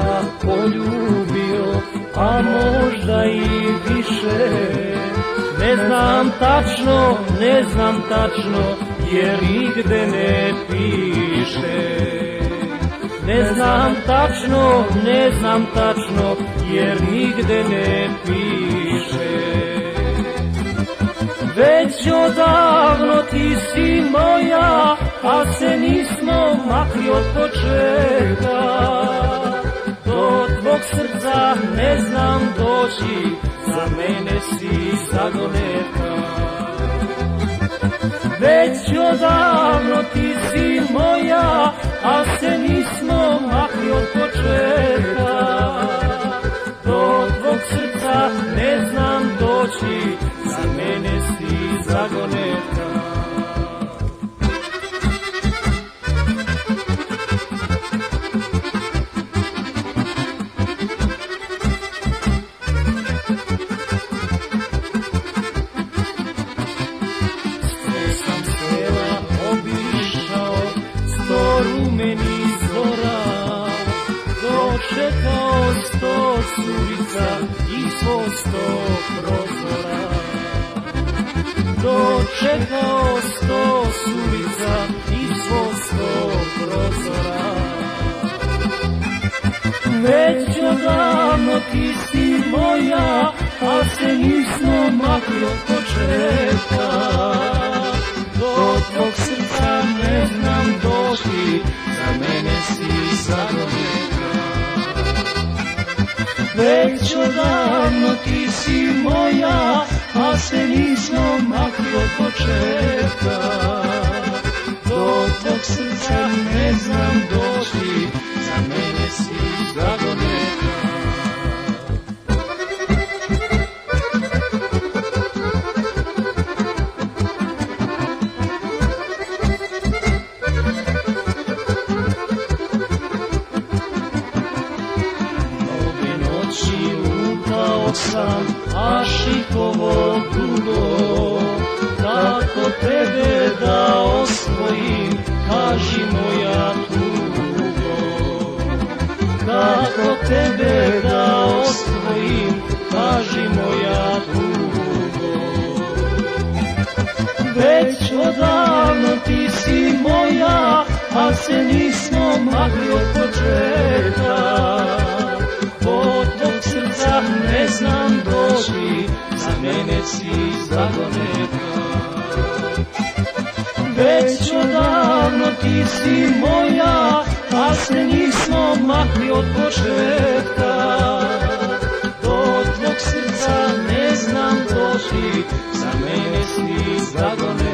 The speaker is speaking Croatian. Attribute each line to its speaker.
Speaker 1: puta poljubio, a možda i više. Ne znam tačno, jer nigde ne piše. Ne znam tačno, jer nigde ne piše. Već odavno ti si moja, a se nismo makli od početka. Do tvog srca ne znam doći, za mene si zagoneta. Već odavno ti si moja, a se nismo makli od početka. Do tvog srca ne znam doći, za mene si zagoneta. Rumenih zora, dočekao 100 sulica i svo 100 prozora. Dočekao 100 sulica i svo 100 prozora. Već odavno ti si moja, a se nismo makli od početka. Do tvog srca ne znam doći, za mene si zagoneta. Već odavno ti si moja, a se nismo makli od početka. Do tvog srca ne znam doći, za mene si zagoneta. A šikovo dugo, kako tebe da osvojim, kaži moja tugo. Kako tebe da osvojim, kaži moja tugo. Već odavno ti si moja, a se nismo makli od početka. Od tvog srca ne znam doći, za mene si zagoneta. Već odavno ti si moja, a se nismo makli od početka. Do tvog srca ne znam doći, za mene si zagoneta.